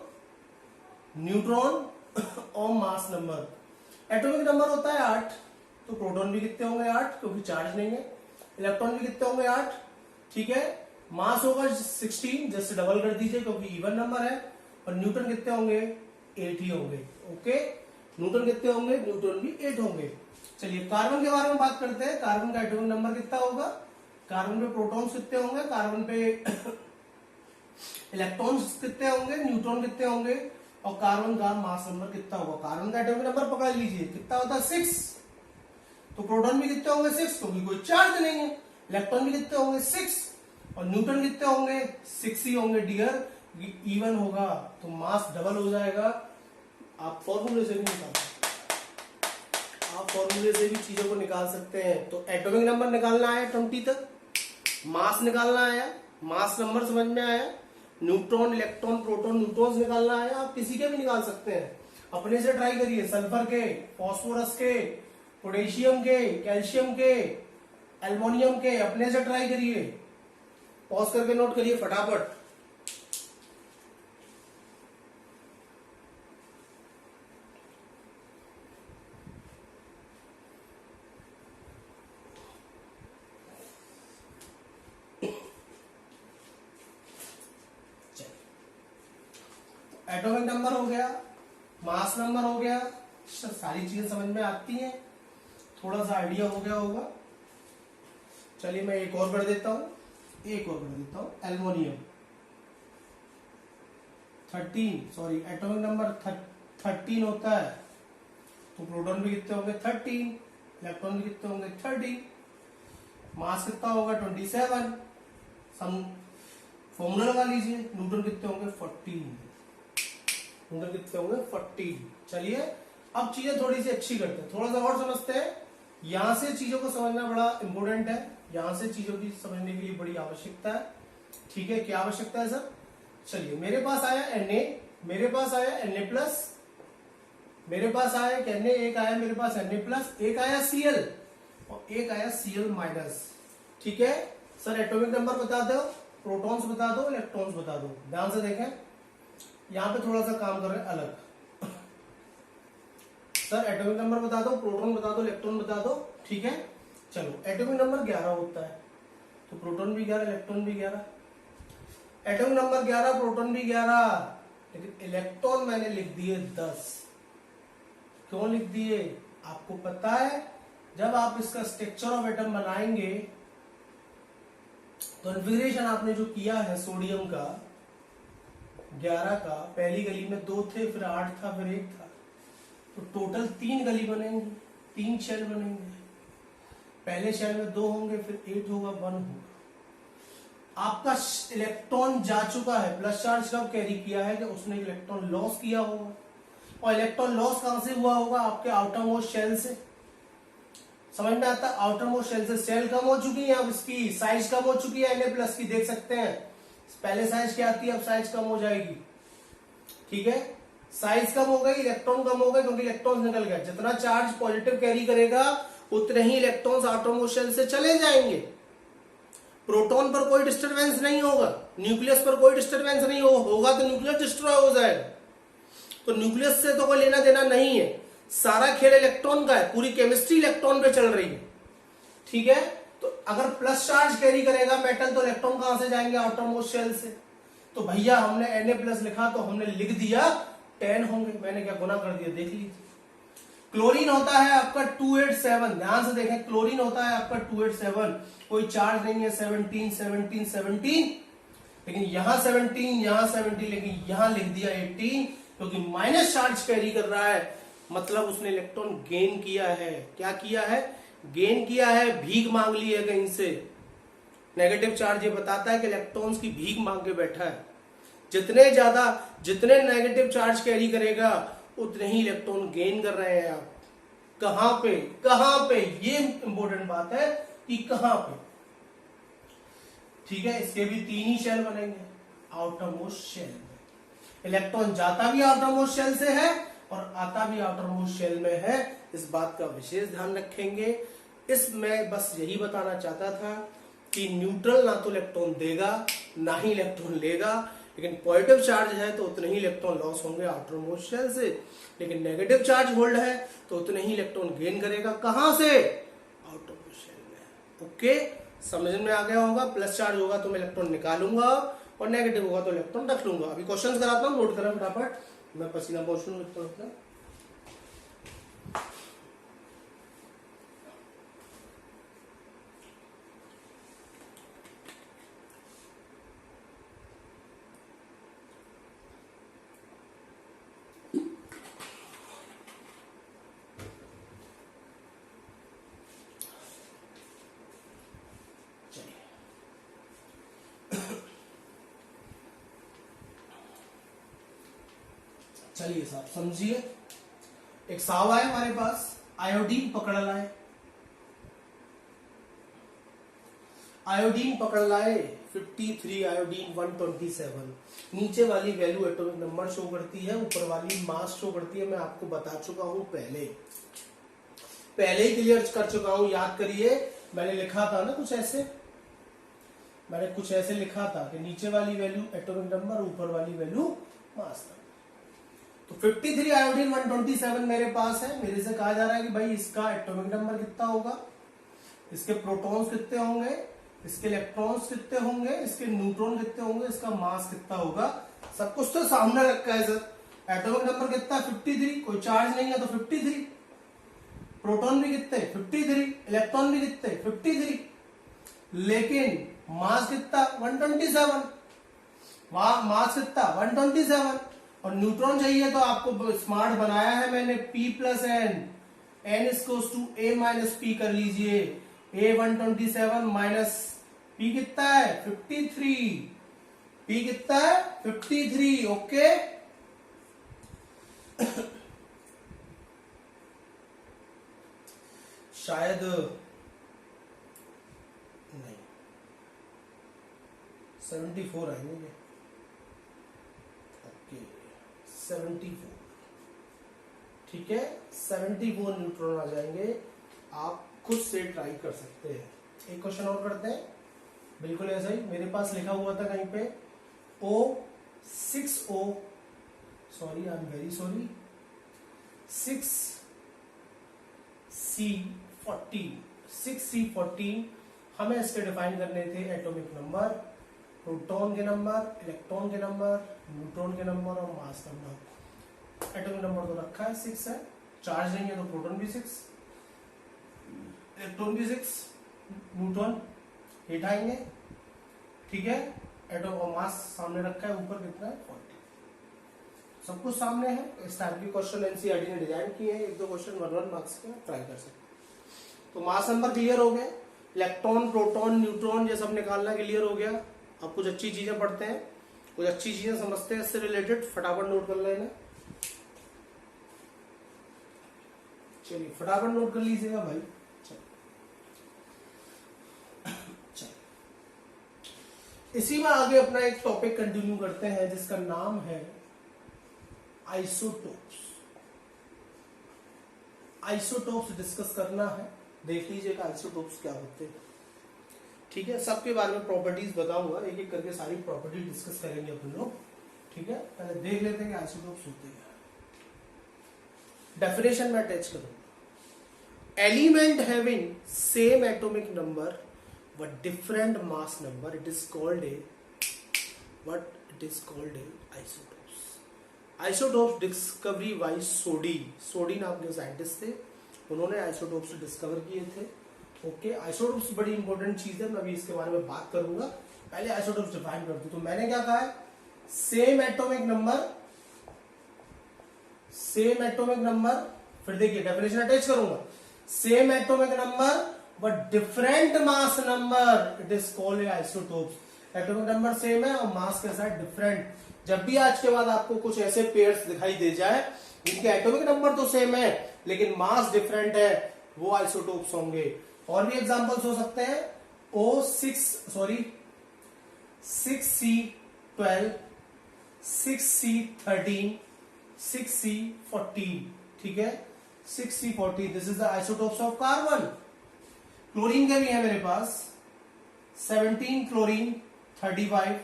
neutron और मास नंबर। एटॉमिक नंबर होता है 8, तो प्रोटॉन भी कितने होंगे, 8, क्योंकि चार्ज नहीं है। इलेक्ट्रॉन भी कितने होंगे, 8, ठीक है। मास होगा 16, जस्ट डबल कर दीजिए क्योंकि इवन नंबर है। और न्यूटन कितने होंगे, 8 ही होंगे। ओके, न्यूटन कितने होंगे, न्यूटन भी 8 होंगे। चलिए कार्बन के बारे में बात करते हैं। कार्बन का एटॉमिक नंबर कितना होगा, कार्बन पे प्रोटॉन्स कितने होंगे, कार्बन पे इलेक्ट्रॉन्स कितने होंगे, न्यूट्रॉन कितने होंगे, और कार्बन का मास नंबर कितना होगा। कार्बन का एटॉमिक नंबर पकड़ लीजिए, कितना होता है, 6। तो प्रोटॉन भी कितने होंगे, 6, क्योंकि कोई चार्ज नहीं है। इलेक्ट्रॉन भी कितने होंगे, 6, और न्यूटन कितने होंगे, 6 ही होंगे डियर। इवन होगा तो मास डबल हो जाएगा। आप फॉर्मूले से भी निकाल सकते हैं, आप फॉर्मूले से भी चीजों को निकाल सकते हैं। तो एटॉमिक नंबर निकालना है 20 तक, मास निकालना आया, मास नंबर समझ में आया, न्यूट्रॉन, इलेक्ट्रॉन, प्रोटॉन, न्यूट्रॉन्स निकालना आया। आप किसी के भी निकाल सकते हैं, अपने से ट्राई करिए। सल्फर के, फास्फोरस के, पोटेशियम के, कैल्शियम के, एल्युमिनियम के, अपने से ट्राई करिए। पॉज करके नोट करिए फटाफट। एटॉमिक नंबर हो गया, मास नंबर हो गया, सारी चीजें समझ में आती हैं, थोड़ा सा आइडिया हो गया होगा। चलिए मैं एक और कर देता हूं, एल्युमिनियम 13, एटॉमिक नंबर 13 होता है, तो प्रोटॉन भी कितने होंगे 13, इलेक्ट्रॉन भी कितने होंगे 30, मास कितना होगा 27, सम फॉर्मूला लगा लीजिए, न्यूटन कितने होंगे 14। चलिए अब चीजें थोड़ी सी अच्छी करते हैं, थोड़ा सा और समझते हैं। यहां से चीजों को समझना बड़ा इंपॉर्टेंट है, यहां से चीजों की समझने के लिए बड़ी आवश्यकता है। ठीक है, क्या आवश्यकता है सर? चलिए मेरे पास आया Na, मेरे पास आया Na प्लस, मेरे पास आया Na, एक आया मेरे पास Na प्लस, एक आया Cl और एक आया Cl माइनस। ठीक है सर, एटॉमिक नंबर बता दो, प्रोटॉन्स बता दो, इलेक्ट्रॉन्स बता दो। ध्यान से देखें, यहां पे थोड़ा सा काम कर रहे हैं अलग। सर एटॉमिक नंबर बता दो, प्रोटॉन बता दो, इलेक्ट्रॉन बता दो। ठीक है, चलो एटॉमिक नंबर 11 होता है, तो प्रोटॉन भी 11, इलेक्ट्रॉन भी 11। एटॉमिक नंबर 11, प्रोटॉन भी 11, लेकिन इलेक्ट्रॉन मैंने लिख दिए 10। क्यों लिख दिए? आपको पता है जब आप इसका स्ट्रक्चर ऑफ एटम बनाएंगे, कॉन्फ़िगरेशन आपने जो किया है सोडियम का 11 का, पहली गली में 2 थे, फिर 8 था, फिर 1 था, तो टोटल 3 गली बनेंगी, 3 शेल बनेंगे। पहले शेल में 2 होंगे, फिर 8 होगा, 1 होगा। आपका इलेक्ट्रॉन जा चुका है, प्लस चार्ज कब कैरी किया है कि उसने इलेक्ट्रॉन लॉस किया होगा, और इलेक्ट्रॉन लॉस कहां से हुआ होगा? आपके आउटर मोस्ट शेल से। समझ में आता है? आउटर मोस्ट शेल से सेल कम हो चुकी है, अब इसकी साइज कम हो चुकी है Na प्लस की, देख सकते हैं पहले साइज क्या आती है, अब साइज कम हो जाएगी। ठीक है, साइज कम हो गई, इलेक्ट्रॉन कम हो गए, क्योंकि इलेक्ट्रॉन निकल गए। जितना चार्ज पॉजिटिव कैरी करेगा उतने ही इलेक्ट्रॉन्स आउटर मोस्ट शेल से चले जाएंगे। प्रोटॉन पर कोई डिस्टरबेंस नहीं होगा, न्यूक्लियस पर कोई डिस्टरबेंस नहीं होगा, तो न्यूक्लियस डिस्ट्रॉय हो जाएगा। तो न्यूक्लियस से तो कोई लेना देना नहीं है, सारा खेल इलेक्ट्रॉन का है, पूरी केमिस्ट्री इलेक्ट्रॉन पे चल रही है। ठीक है, तो अगर प्लस चार्ज कैरी करेगा मेटल, तो इलेक्ट्रॉन कहां से जाएंगे? आउटर मोस्ट शेल से। तो भैया हमने Na प्लस लिखा, तो हमने लिख दिया 10 होंगे। मैंने क्या गुना कर दिया? देख लीजिए। क्लोरीन होता है आपका 287, ध्यान से देखें, क्लोरीन होता है आपका 287, कोई चार्ज नहीं है, 17 17 17, लेकिन यहां 17, यहां 17, लेकिन यहां लिख दिया 18, क्योंकि माइनस चार्ज कैरी कर रहा है, मतलब उसने इलेक्ट्रॉन गेन किया है। क्या किया है? गेन किया है, भीख मांग ली है कहीं से। नेगेटिव चार्ज ये बताता है कि इलेक्ट्रॉन्स की भीख मांग के बैठा है। जितने नेगेटिव चार्ज कैरी करेगा उतने ही इलेक्ट्रॉन गेन कर रहे हैं आप। कहां पे ये इंपॉर्टेंट बात है कि कहां पे। ठीक है, इसके भी 3 ही शेल बनेंगे आउटर मोस्ट शेल में। इलेक्ट्रॉन जाता भी आउटर मोस्ट शेल से है और आता भी आउटर मोस्ट शेल में है, इस बात का विशेष ध्यान रखेंगे। इसमें बस यही बताना चाहता था कि न्यूट्रल ना तो इलेक्ट्रॉन देगा ना ही इलेक्ट्रॉन लेगा, लेकिन पॉजिटिव चार्ज है तो उतने ही इलेक्ट्रॉन लॉस होंगे आउटर मोस्ट शेल से, लेकिन नेगेटिव चार्ज होल्ड है तो उतने ही इलेक्ट्रॉन गेन करेगा। कहां से? आउटर मोस्ट शेल में। ओके, समझ में आ गया होगा। प्लस चार्ज होगा तो मैं इलेक्ट्रॉन निकालूंगा और नेगेटिव होगा तो इलेक्ट्रॉन रख लूंगा। अभी क्वेश्चन कराता हूं, नोट करें फटाफट, मैं पसीना पोंछ लूं इतना। चलिए साहब समझिए, एक साव आए हमारे पास, आयोडीन पकड़ लाए, आयोडीन पकड़ लाए 53, आयोडीन 127। नीचे वाली वैल्यू एटॉमिक नंबर शो करती है, ऊपर वाली मास शो करती है। मैं आपको बता चुका हूं पहले ही क्लियर कर चुका हूं, याद करिए। मैंने लिखा था ना कुछ ऐसे, मैंने कुछ ऐसे लिखा था कि नीचे वाली वैल्यू एटॉमिक नंबर, ऊपर वाली वैल्यू मास नंबर। तो 53 आयोडीन 127 मेरे पास है। मेरे से कहा जा रहा है कि भाई इसका एटॉमिक नंबर कितना होगा, इसके प्रोटॉन्स कितने होंगे, इसके इलेक्ट्रॉन्स कितने होंगे, इसके न्यूट्रॉन कितने होंगे, इसका मास कितना होगा। सब कुछ तो सामने रखा है सर, एटॉमिक नंबर कितना है 53, कोई चार्ज नहीं है तो 53। प्रोटॉन भी कितने 53, इलेक्ट्रॉन भी कितने 53, लेकिन मास कितना 127, मास कितना 127। और न्यूट्रॉन चाहिए तो आपको स्मार्ट बनाया है मैंने, P plus N, N equals to A minus P कर लीजिए। ए 127 माइनस पी कितना है 53, पी कितना है 53। ओके शायद नहीं 74 आएंगे। ओके 74, ठीक है 74 न्यूट्रॉन आ जाएंगे। आप खुद से ट्राई कर सकते हैं। एक क्वेश्चन और करते हैं, बिल्कुल ऐसा ही मेरे पास लिखा हुआ था कहीं पे O6O, sorry I am very sorry, 6C14 हमें इसके डिफाइन करने थे एटॉमिक नंबर, प्रोटॉन के नंबर, इलेक्ट्रॉन के नंबर, न्यूट्रॉन के नंबर और मास नंबर। एटॉमिक नंबर तो रखा है 6 है, चार्ज नहीं है तो प्रोटॉन भी 6, इलेक्ट्रॉन भी 6, न्यूट्रॉन 8 आएंगे, ठीक है। एटॉम और मास सामने रखा है, ऊपर कितना है 40, सब कुछ सामने है। इस टाइप के क्वेश्चन एनसीईआरटी ने डिजाइन किए हैं, एक दो क्वेश्चन 1 मार्क्स के ट्राई कर सकते हैं। तो मास नंबर क्लियर हो गए, इलेक्ट्रॉन प्रोटॉन न्यूट्रॉन ये सब निकालना क्लियर हो गया। अब कुछ अच्छी चीजें पढ़ते हैं, कुछ अच्छी चीजें समझते हैं इससे रिलेटेड, फटाफट नोट कर लेना। चलिए फटाफट नोट कर लीजिएगा भाई। इसी में आगे अपना एक टॉपिक कंटिन्यू करते हैं जिसका नाम है आइसोटोप्स। आइसोटोप्स डिस्कस करना है, देख लीजिएगा आइसोटोप्स क्या होते हैं, ठीक है। सबके बारे में प्रॉपर्टीज बताऊंगा, एक एक करके सारी प्रॉपर्टी डिस्कस करेंगे अपन लोग, ठीक है। पहले देख लेते हैं कि आइसोटोप्स होते हैं। डेफिनेशन में अटैच करूंगा, element having same atomic number but different mass number, it is called isotopes. Isotopes discovery by सोडी नाम के साइंटिस्ट थे, उन्होंने आइसोटोप्स डिस्कवर किए थे। ओके आइसोटोप्स बड़ी इंपॉर्टेंट चीज है, मैं अभी इसके बारे में बात करूंगा। पहले आइसोटोप्स डिफाइन कर दूं, तो मैंने क्या कहा है, सेम एटॉमिक नंबर, फिर देखिए डेफिनेशन अटैच करूंगा, same atomic number but different mass number, it is called isotopes. Atomic number same है और मास के साथ डिफरेंट। जब भी आज के बाद आपको कुछ ऐसे पेयर्स दिखाई दे जाए जिनके एटॉमिक नंबर तो सेम है लेकिन मास डिफरेंट है, वो आइसोटोप्स होंगे। और भी एग्जांपल्स हो सकते हैं,6C12, 6C13, 6C14, ठीक है 6C40, this is the isotopes of carbon. Chlorine के भी है मेरे पास 17 chlorine 35,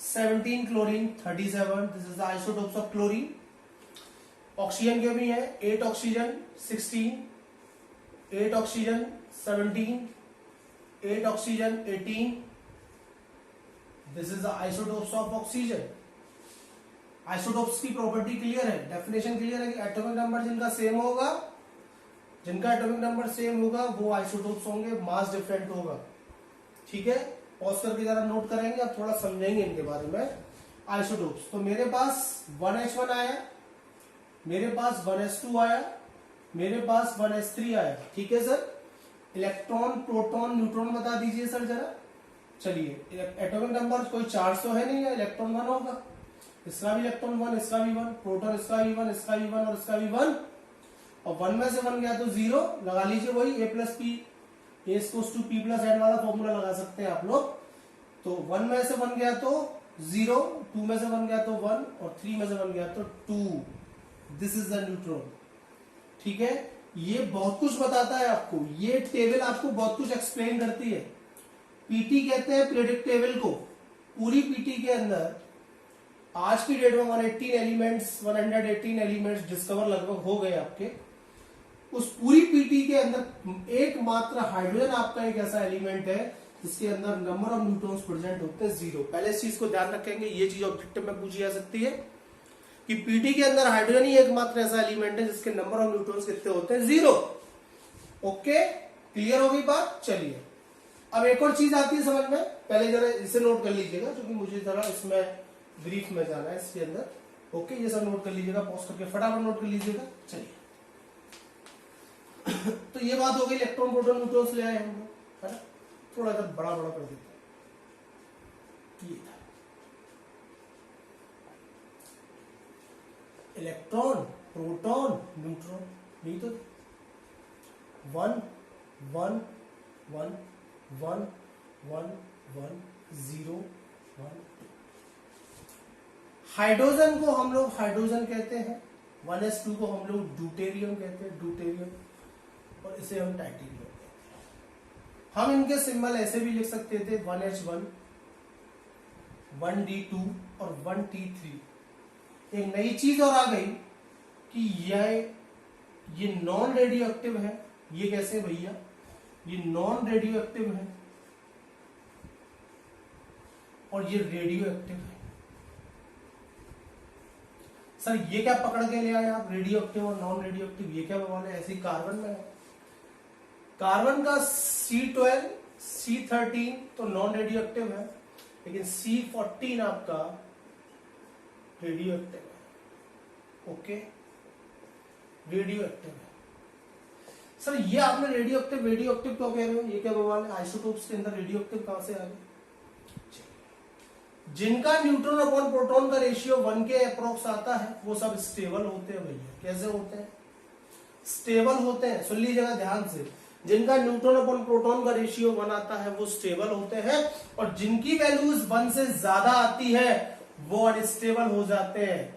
17 chlorine 37, this is the isotopes of chlorine. Oxygen के भी है 8 oxygen 16, 8 oxygen 17, 8 oxygen 18, this is the isotopes of oxygen. Isotopes की प्रॉपर्टी क्लियर है, डेफिनेशन क्लियर है कि एटॉमिक नंबर जिनका एटॉमिक नंबर सेम होगा वो आइसोटोप्स होंगे, मास डिफरेंट होगा, ठीक है। पॉज करके जरा नोट करेंगे, अब थोड़ा समझेंगे इनके बारे में। आइसोटोप्स, तो मेरे पास 1H1 आया, मेरे पास 1H2 आया, मेरे पास 1H3 आया, ठीक है सर। इलेक्ट्रॉन प्रोटॉन न्यूट्रॉन बता दीजिए सर जरा। चलिए एटॉमिक नंबर कोई चार्ज तो है नहीं है, इलेक्ट्रॉन 1 होगा, इसका भी इलेक्ट्रॉन 1, इसका भी 1, प्रोटॉन इसका भी 1, इसका भी 1 और इसका भी 1, और 1 में से 1 गया तो 0 लगा लीजिए, वही A plus P, A equals to P plus N वाला फॉर्मूला लगा सकते हैं आप लोग। तो 1 में से 1 गया तो 0, 2 में से 1 गया तो 1 और 3 में से 1 गया तो 2, दिस इज द न्यूट्रॉन, ठीक है। ये बहुत कुछ बताता है आपको, ये टेबल आपको बहुत कुछ एक्सप्लेन करती है। पीटी कहते हैं पीरियोडिक टेबल को। पूरी पीटी के अंदर आज की डेट में 118 एलिमेंट्स डिस्कवर लगभग हो गए आपके। उस पूरी पीटी के अंदर एकमात्र हाइड्रोजन आपका एक ऐसा एलिमेंट है जिसके अंदर नंबर ऑफ न्यूट्रॉन्स प्रेजेंट होते हैं 0। पहले इस चीज को ध्यान रखेंगे, ये चीज ऑब्जेक्टिव में पूछी जा सकती है। कि पीटी के अंदर हाइड्रोजन ही एकमात्र ऐसा एलिमेंट है जिसके नंबर ऑफ न्यूट्रॉन्स कितने होते हैं, 0। ओके, क्लियर हो गई बात। चलिए अब एक और चीज आती है समझ में, पहले जरा इसे नोट कर लीजिएगा क्योंकि मुझे जरा इसमें ब्रीफ में जाना है इसके अंदर। ओके, ये सब नोट कर लीजिएगा, पॉज करके फटाफट नोट कर लीजिएगा। चलिए तो ये बात हो गई, इलेक्ट्रॉन प्रोटॉन न्यूट्रॉन्स ले आए हम लोग, है ना। थोड़ा सा बड़ा बड़ा कर देते हैं, ये था इलेक्ट्रॉन प्रोटॉन न्यूट्रॉन, नहीं तो 1 1 1 1 1 1 0 1 2। हाइड्रोजन को हम लोग हाइड्रोजन कहते हैं, 1s2 को हम लोग ड्यूटेरियम कहते हैं, ड्यूटेरियम, और इसे हम टाइटेनियम कहते हैं। हम इनके सिंबल ऐसे भी लिख सकते थे 1h1 1d2 और 1t3। एक नई चीज और आ गई कि ये नॉन रेडियो एक्टिव है। ये कैसे भैया, ये नॉन रेडियो एक्टिव है और ये रेडियो एक्टिव है। सर ये क्या पकड़ के ले आए आप, रेडियो एक्टिव और नॉन रेडियो एक्टिव, ये क्या बवाल है। ऐसे कार्बन में है, कार्बन का C12 C13 तो नॉन रेडियो एक्टिव है, लेकिन C14 आपका रेडियो एक्टिव है। ओके, रेडियो एक्टिव है। सर ये आपने रेडियो एक्टिव क्यों कह रहे हो, ये क्या बवाल है। आइसोटोप्स के अंदर रेडियो एक्टिव कहां से आ गए। जिनका न्यूट्रॉन अपॉन प्रोटॉन का रेशियो 1 के अप्रोक्स आता है वो सब स्टेबल होते हैं भैया। कैसे होते हैं, स्टेबल होते हैं। सुन लीजिएगा ध्यान से, जिनका न्यूट्रॉन अपॉन प्रोटॉन का रेशियो 1 आता है वो स्टेबल होते हैं, और जिनकी वैल्यूज 1 से ज्यादा आती है वो अनस्टेबल हो जाते हैं,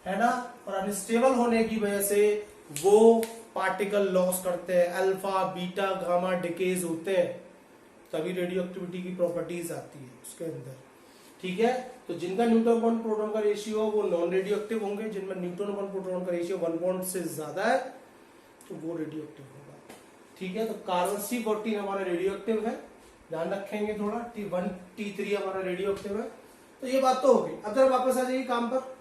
है ना। और अनस्टेबल होने की वजह से वो पार्टिकल लॉस करते हैं, अल्फा बीटा गामा डिकेज होते हैं, तभी रेडियो एक्टिविटी की प्रॉपर्टीज आती है उसके अंदर। ठीक है, तो जिनका न्यूट्रॉन अपॉन प्रोटॉन का रेशियो वो नॉन रेडियो एक्टिव होंगे, जिनमें न्यूट्रॉन अपॉन प्रोटॉन का रेशियो 1 से ज्यादा है तो वो रेडियो एक्टिव होगा। ठीक है, तो कार्बन C14 हमारा रेडियो एक्टिव है, ध्यान रखेंगे थोड़ा। T1 T3 हमारा रेडियो एक्टिव है। तो ये बात तो हो गई। अब जरा वापस आ जाइए काम पर।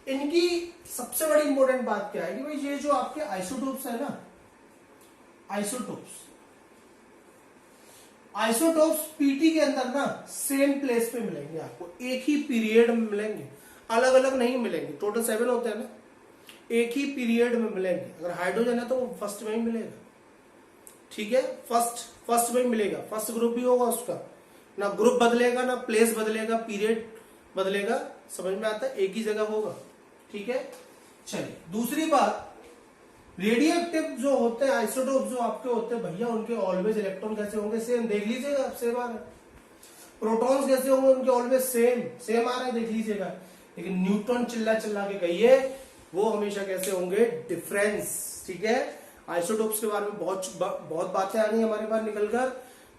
इनकी सबसे बड़ी इंपॉर्टेंट बात क्या है कि भाई ये जो आपके आइसोटोप्स है ना, आइसोटोप्स पीटी के अंदर ना सेम प्लेस पे मिलेंगे आपको, एक ही पीरियड में मिलेंगे, अलग अलग नहीं मिलेंगे। टोटल 7 होते हैं ना, एक ही पीरियड में मिलेंगे। अगर हाइड्रोजन है तो वो फर्स्ट में ही मिलेगा। ठीक है, फर्स्ट में ही मिलेगा, फर्स्ट ग्रुप ही होगा उसका, ना ग्रुप बदलेगा ना प्लेस बदलेगा, पीरियड बदलेगा। समझ में आता है, एक ही जगह होगा। ठीक है, चलिए दूसरी बात, रेडियो एक्टिव जो होते हैं आइसोटोप जो आपके होते हैं भैया, उनके ऑलवेज इलेक्ट्रॉन कैसे होंगे, सेम। देख लीजिएगा आप, सेम आ रहे हैं। प्रोटॉन्स कैसे होंगे उनके, ऑलवेज सेम आ रहे हैं, देख लीजिएगा। लेकिन न्यूट्रॉन चिल्ला के कहिए वो हमेशा कैसे होंगे, डिफरेंस। ठीक है, आइसोटोप्स के बारे में बहुत बातें आ गई हमारे पास निकलकर।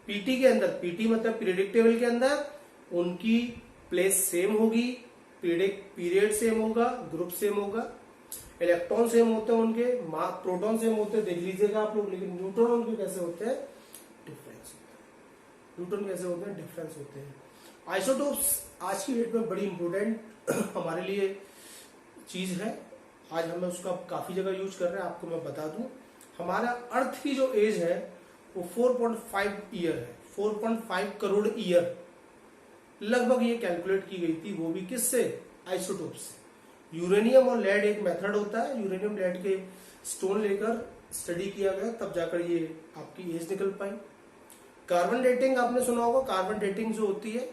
पीटी के अंदर, पीटी मतलब पीरियडिक टेबल के अंदर उनकी प्लेस सेम होगी, पीरियड सेम होगा, ग्रुप सेम होगा, इलेक्ट्रॉन सेम होते हैं उनके, प्रोटॉन सेम होते हैं, देख लीजिएगा आप लोग। लेकिन न्यूट्रॉन उनके कैसे होते हैं, डिफरेंस होते हैं। न्यूट्रॉन कैसे होते हैं, डिफरेंस होते हैं। आइसोटोप्स आज की डेट में बड़ी इंपॉर्टेंट हमारे लिए चीज है। आज हम उसका काफी जगह यूज कर रहे हैं। आपको मैं बता दूं, हमारा अर्थ की जो एज है वो 4.5 ईयर है, 4.5 करोड़ ईयर लगभग ये कैलकुलेट की गई थी। वो भी किससे, आइसोटोप से। यूरेनियम और लेड एक मेथड होता है, यूरेनियम लेड के स्टोन लेकर स्टडी किया गया, तब जाकर ये आपकी एज निकल पाई। कार्बन डेटिंग आपने सुना होगा, कार्बन डेटिंग जो होती है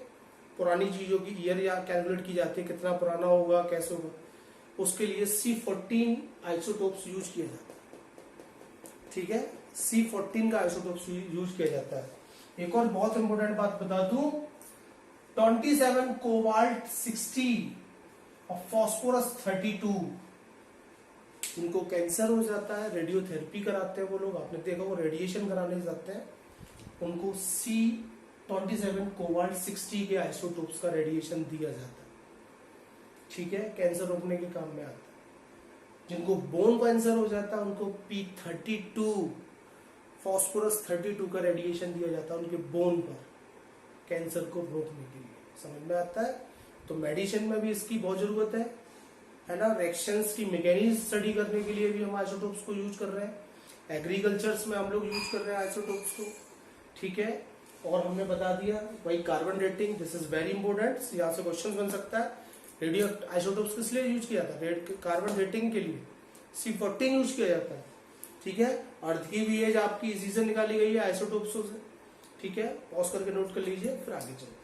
पुरानी चीजों की ईयर या कैलकुलेट की जाती है, कितना पुराना होगा कैसे होगा, उसके लिए C14 आइसोटोप्स यूज किया जाता है। ठीक है, C14 का आइसोटोप्स यूज किया जाता है। एक और बहुत इंपॉर्टेंट बात बता दूं, 27 कोबाल्ट 60 और फॉस्फोरस 32, इनको कैंसर हो जाता है, रेडियोथेरेपी कराते हैं वो लोग, आपने देखा वो रेडिएशन कराने जाते हैं, उनको C27 कोबाल्ट 60 के आइसोटोप्स का रेडिएशन दिया जाता है। ठीक है, कैंसर रोकने के काम में आता है। जिनको बोन कैंसर हो जाता है उनको P32 फॉस्फोरस 32 का रेडिएशन दिया जाता है उनके बोन पर, कैंसर को रोकने के लिए। समझ में आता है। तो मेडिसिन में भी इसकी बहुत जरूरत है, है ना, रिएक्शंस की मैकेनिज्म स्टडी करने के लिए भी हम आइसोटोप्स को यूज कर रहे हैं, एग्रीकल्चर्स में हम लोग यूज कर रहे हैं आइसोटोप्स को, ठीक है। और हमने बता दिया भाई carbon dating, this is very important, यहाँ से क्वेश्चन बन सकता है। रेडियो आइसोटोप्स किस लिए यूज किया था, कार्बन डेटिंग के लिए C14 यूज किया जाता है, ठीक है। अर्थ की भी एज आपकी इसी से निकाली गई है, आइसोटोप्सों से, ठीक है। पॉज करके नोट कर लीजिए, फिर आगे चलते हैं।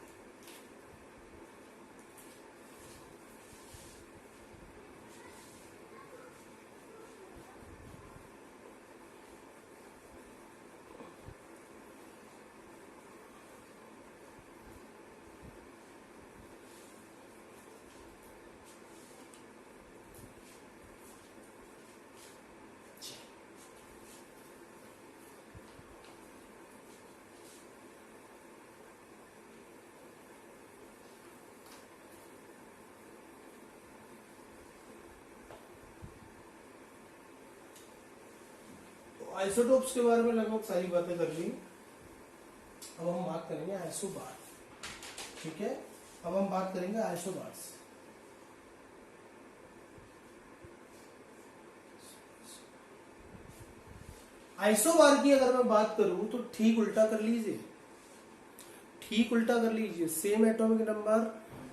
आइसोटोप्स के बारे में लगभग सारी बातें कर ली। अब हम बात करेंगे आइसोबार, ठीक है। अब हम बात करेंगे आइसोबार्स। आइसोबार की अगर मैं बात करूं तो ठीक उल्टा कर लीजिए, ठीक उल्टा कर लीजिए। Same atomic number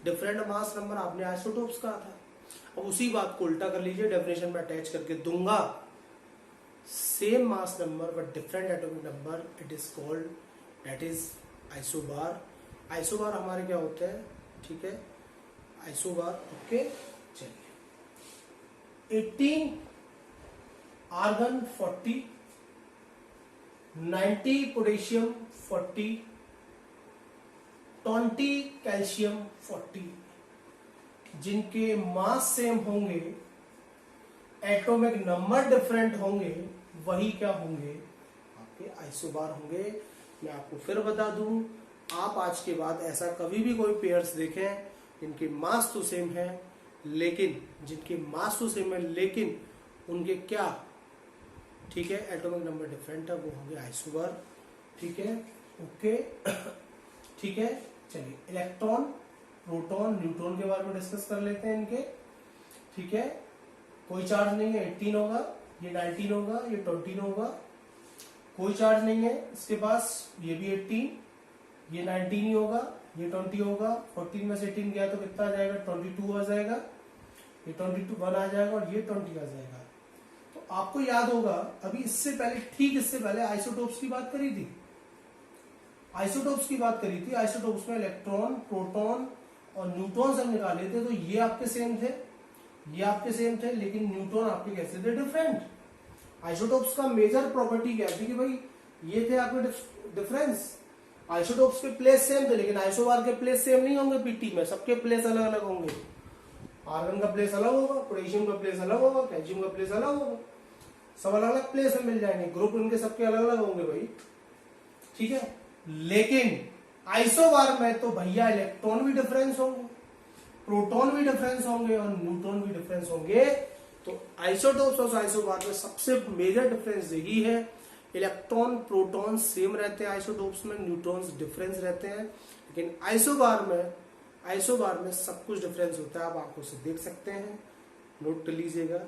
different mass number आपने आइसोटोप्स कहा था, अब उसी बात को उल्टा कर लीजिए, डेफिनेशन में अटैच करके दूंगा। Same mass number but different atomic number, it is called, that is isobar. Isobar हमारे क्या होते हैं, ठीक है, आइसोबार, ओके। चलिए 18 आर्गन 40, 90 पोटेशियम 40, 20 कैल्शियम 40, जिनके मास सेम होंगे, एटॉमिक नंबर डिफरेंट होंगे, वही क्या होंगे, आपके आइसोबार होंगे। मैं आपको फिर बता दूं, आप आज के बाद ऐसा कभी भी कोई पेयर्स देखें जिनके मास तो सेम है लेकिन लेकिन उनके क्या, ठीक है, एटॉमिक नंबर डिफरेंट है, वो होंगे आइसोबार, ठीक है, ओके। ठीक है, चलिए इलेक्ट्रॉन, प्रोटॉन, न्यूट्रॉन के बारे में डिस्कस कर लेते हैं इनके, ठीक है। कोई चार्ज नहीं है, 18 होगा, ये 19 होगा, ये 20 होगा, कोई चार्ज नहीं है इसके पास, ये भी 18, ये 19 ही होगा, ये 20 होगा, 14 में से 18 गया तो कितना आ जाएगा, 22 आ जाएगा, ये 22 1 आ जाएगा और ये 20 आ जाएगा। तो आपको याद होगा अभी इससे पहले, ठीक इससे पहले आइसोटोप्स की बात करी थी, आइसोटोप्स में इलेक्ट्रॉन, प्रोटॉन और न्यूट्रॉन सब निकाले थे, तो ये आपके सेम थे, ये आपके सेम थे, लेकिन न्यूट्रॉन आपके कैसे थे, डिफरेंट। आइसोटोप्स का मेजर प्रॉपर्टी क्या थी कि भाई ये थे आपके डिफरेंस, आइसोटोप्स के प्लेस सेम थे लेकिन आइसोबार के प्लेस सेम नहीं होंगे, पीटी में सबके प्लेस अलग अलग होंगे, आर्गन का प्लेस अलग होगा, पोटेशियम का प्लेस अलग होगा, कैल्शियम का प्लेस अलग होगा, सब अलग अलग प्लेस में मिल जाएंगे, ग्रुप इनके सबके अलग अलग होंगे भाई, ठीक है। लेकिन आइसोबार में तो भैया इलेक्ट्रॉन भी डिफरेंस होंगे, प्रोटॉन भी डिफरेंस होंगे और न्यूट्रॉन भी डिफरेंस होंगे। तो आइसोटोप्स और आइसोबार में सबसे मेजर डिफरेंस यही है, इलेक्ट्रॉन प्रोटॉन सेम रहते हैं आइसोटोप्स में, न्यूट्रॉन्स डिफरेंस रहते हैं, लेकिन आइसोबार में सब कुछ डिफरेंस होता है। आप आंखों से देख सकते हैं, नोट कर लीजिएगा।